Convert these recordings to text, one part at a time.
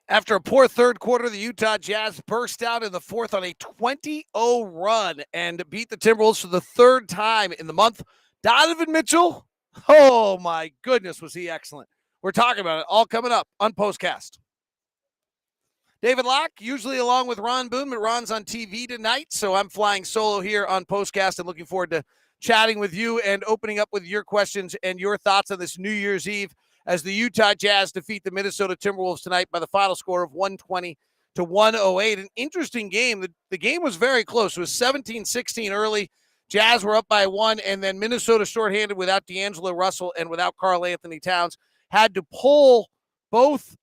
After a poor third quarter, the Utah Jazz burst out in the fourth on a 20-0 run and beat the Timberwolves for the third time in the month. Donovan Mitchell, oh my goodness, was he excellent. We're talking about it all coming up on POSTCAST. David Locke, usually along with Ron Boone, but Ron's on TV tonight, so I'm flying solo here on POSTCAST and looking forward to chatting with you and opening up with your questions and your thoughts on this New Year's Eve as the Utah Jazz defeat the Minnesota Timberwolves tonight by the final score of 120-108. An interesting game. The game was very close. It was 17-16 early. Jazz were up by one, and then Minnesota shorthanded without D'Angelo Russell and without Karl Anthony Towns had to pull both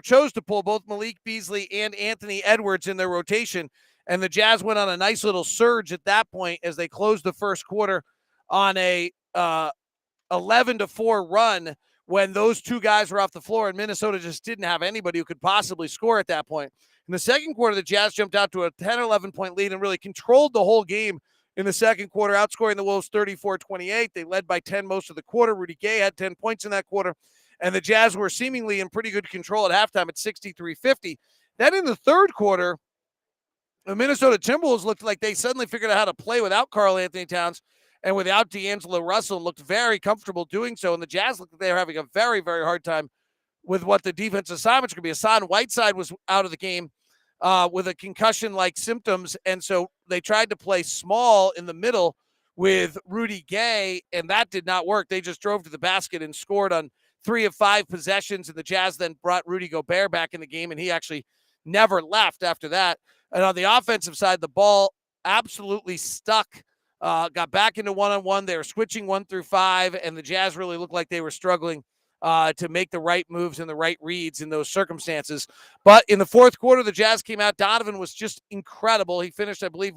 chose to pull both Malik Beasley and Anthony Edwards in their rotation. And the Jazz went on a nice little surge at that point as they closed the first quarter on a 11-4 run when those two guys were off the floor and Minnesota just didn't have anybody who could possibly score at that point. In the second quarter, the Jazz jumped out to a 10 or 11 point lead and really controlled the whole game in the second quarter, outscoring the Wolves 34-28. They led by 10 most of the quarter. Rudy Gay had 10 points in that quarter, and the Jazz were seemingly in pretty good control at halftime at 63-50. Then in the third quarter, the Minnesota Timberwolves looked like they suddenly figured out how to play without Karl Anthony Towns and without D'Angelo Russell, and looked very comfortable doing so. And the Jazz looked like they were having a very, very hard time with what the defense assignments could be. Hassan Whiteside was out of the game with a concussion-like symptoms, and so they tried to play small in the middle with Rudy Gay, and that did not work. They just drove to the basket and scored on 3 of 5 possessions, and the Jazz then brought Rudy Gobert back in the game, and he actually never left after that. And on the offensive side, the ball absolutely stuck. Got back into one-on-one. They were switching 1 through 5, and the Jazz really looked like they were struggling to make the right moves and the right reads in those circumstances. But in the fourth quarter, the Jazz came out. Donovan was just incredible. He finished, I believe,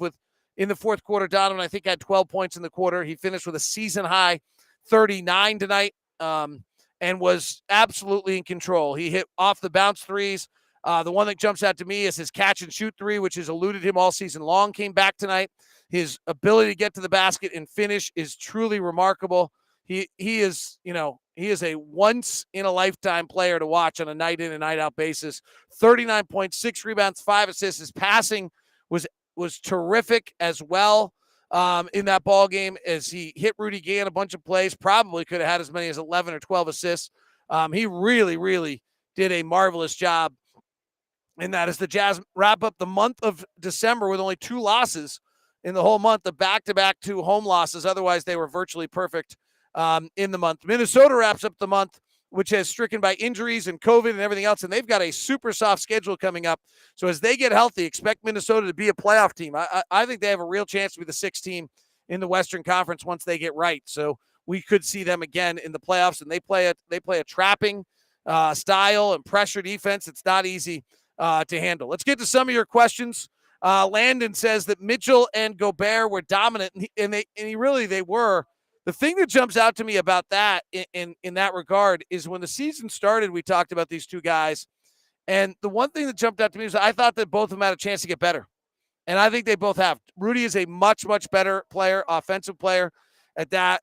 in the fourth quarter, Donovan, I think, had 12 points in the quarter. He finished with a season-high 39 tonight and was absolutely in control. He hit off-the-bounce threes. The one that jumps out to me is his catch-and-shoot three, which has eluded him all season long, came back tonight. His ability to get to the basket and finish is truly remarkable. He is a once-in-a-lifetime player to watch on a night-in and night-out basis. 39 points, 6 rebounds, 5 assists. His passing was terrific as well in that ball game as he hit Rudy Gay on a bunch of plays. Probably could have had as many as 11 or 12 assists. He really, really did a marvelous job. And that is the Jazz wrap up the month of December with only 2 losses in the whole month, the back-to-back 2 home losses. Otherwise, they were virtually perfect in the month. Minnesota wraps up the month, which is stricken by injuries and COVID and everything else, and they've got a super soft schedule coming up. So as they get healthy, expect Minnesota to be a playoff team. I think they have a real chance to be the 6th team in the Western Conference once they get right. So we could see them again in the playoffs, and they play a trapping style and pressure defense. It's not easy to handle. Let's get to some of your questions. Landon says that Mitchell and Gobert were dominant, and they were. The thing that jumps out to me about that in that regard is when the season started, we talked about these two guys, and the one thing that jumped out to me is I thought that both of them had a chance to get better, and I think they both have. Rudy is a much, much better player, offensive player at that.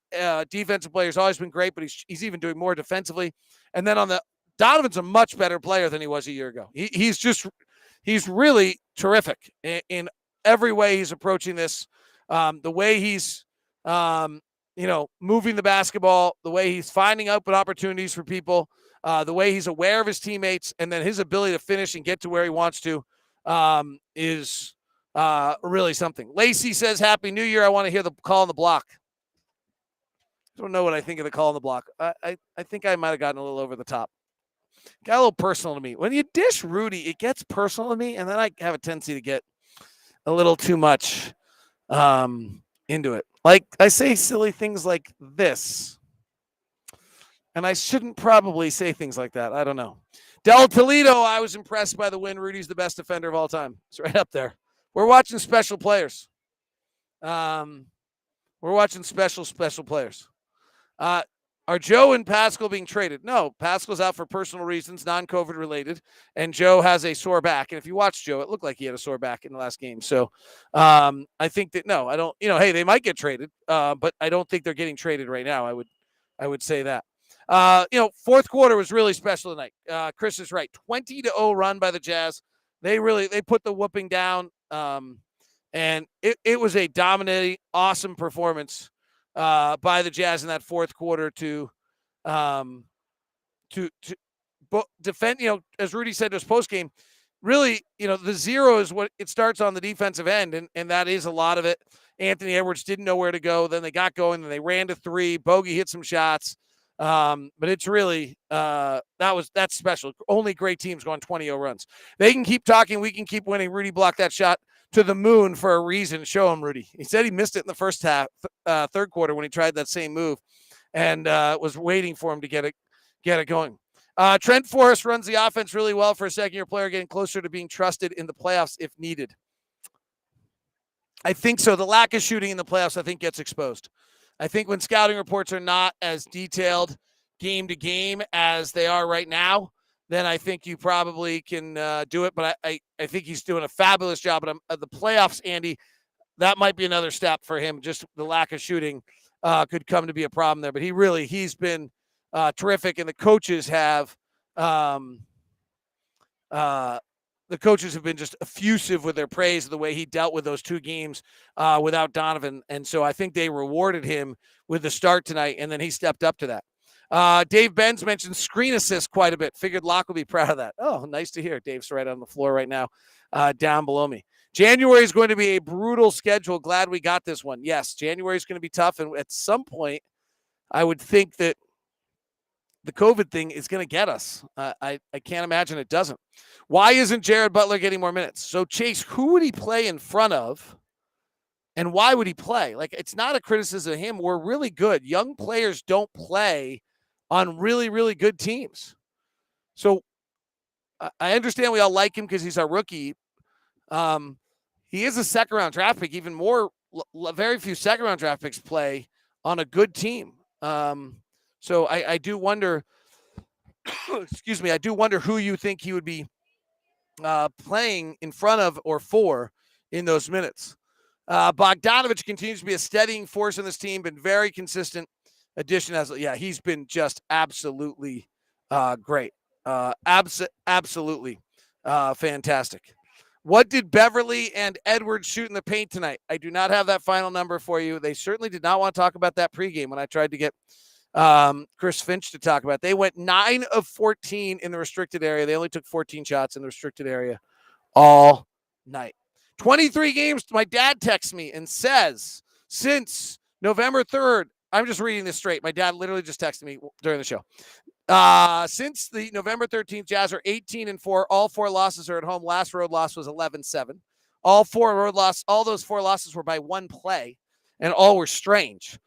Defensive player has always been great, but he's even doing more defensively. And then Donovan's a much better player than he was a year ago. He's really terrific in every way he's approaching this. The way he's, moving the basketball, the way he's finding open opportunities for people, the way he's aware of his teammates, and then his ability to finish and get to where he wants to is really something. Lacey says, Happy New Year. I want to hear the call on the block. I don't know what I think of the call on the block. I think I might have gotten a little over the top. Got a little personal to me. When you dish Rudy, it gets personal to me, and then I have a tendency to get a little too much into it. Like, I say silly things like this, and I shouldn't probably say things like that. I don't know. Del Toledo, I was impressed by the win. Rudy's the best defender of all time. It's right up there. We're watching special players. We're watching special players. Are Joe and Pascal being traded? No, Pascal's out for personal reasons, non-COVID related, and Joe has a sore back. And if you watch Joe, it looked like he had a sore back in the last game. So I think that, no, I don't, hey, they might get traded, but I don't think they're getting traded right now. I would say that. Fourth quarter was really special tonight. Chris is right. 20-0 run by the Jazz. They put the whooping down. And it was a dominating, awesome performance by the Jazz in that fourth quarter to defend. As Rudy said to his post game, really, the zero is what it starts on the defensive end, and that is a lot of it. Anthony Edwards didn't know where to go. Then they got going, and they ran to three. Bogey hit some shots. But it's really that's special. Only great teams go on 20-0 runs. They can keep talking. We can keep winning. Rudy blocked that shot to the moon for a reason. Show him, Rudy. He said he missed it in the first half, third quarter when he tried that same move, and was waiting for him to get it going. Trent Forrest runs the offense really well for a second-year player, getting closer to being trusted in the playoffs if needed. I think so. The lack of shooting in the playoffs, I think, gets exposed. I think when scouting reports are not as detailed game to game as they are right now, then I think you probably can do it. But I think he's doing a fabulous job at the playoffs, Andy. That might be another step for him. Just the lack of shooting could come to be a problem there. But he's been terrific, and the coaches have been just effusive with their praise of the way he dealt with those two games without Donovan. And so I think they rewarded him with the start tonight, and then he stepped up to that. Dave Benz mentioned screen assist quite a bit. Figured Locke will be proud of that. Oh, nice to hear. Dave's right on the floor right now down below me. January is going to be a brutal schedule. Glad we got this one. Yes, January is going to be tough, and at some point, I would think that the COVID thing is going to get us. I can't imagine it doesn't. Why isn't Jared Butler getting more minutes? So, Chase, who would he play in front of, and why would he play? Like, it's not a criticism of him. We're really good. Young players don't play on really, really good teams. So, I understand we all like him because he's our rookie. He is a second-round draft pick. Even more, very few second-round draft picks play on a good team. So I do wonder, excuse me, I do wonder who you think he would be playing in front of or for in those minutes. Bogdanovich continues to be a steadying force on this team, been very consistent addition. He's been just absolutely great. Absolutely fantastic. What did Beverly and Edwards shoot in the paint tonight? I do not have that final number for you. They certainly did not want to talk about that pregame when I tried to get Chris Finch to talk about it. They went 9 of 14 in the restricted area. They only took 14 shots in the restricted area all night. 23 games. My dad texts me and says, since November 3rd, I'm just reading this straight. My dad literally just texted me during the show. Since the November 13th, Jazz are 18-4. All four losses are at home. Last road loss was 11-7. All those four losses were by one play, and all were strange.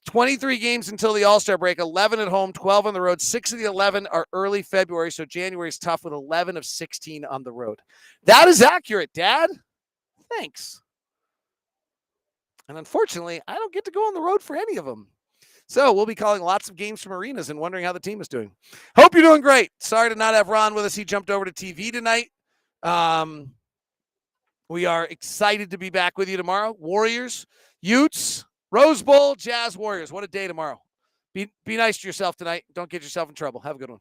23 games until the All-Star break, 11 at home, 12 on the road. 6 of the 11 are early February, so January is tough with 11 of 16 on the road. That is accurate, Dad. Thanks. And unfortunately, I don't get to go on the road for any of them. So we'll be calling lots of games from arenas and wondering how the team is doing. Hope you're doing great. Sorry to not have Ron with us. He jumped over to TV tonight. We are excited to be back with you tomorrow. Warriors, Utes, Rose Bowl, Jazz, Warriors. What a day tomorrow. Be nice to yourself tonight. Don't get yourself in trouble. Have a good one.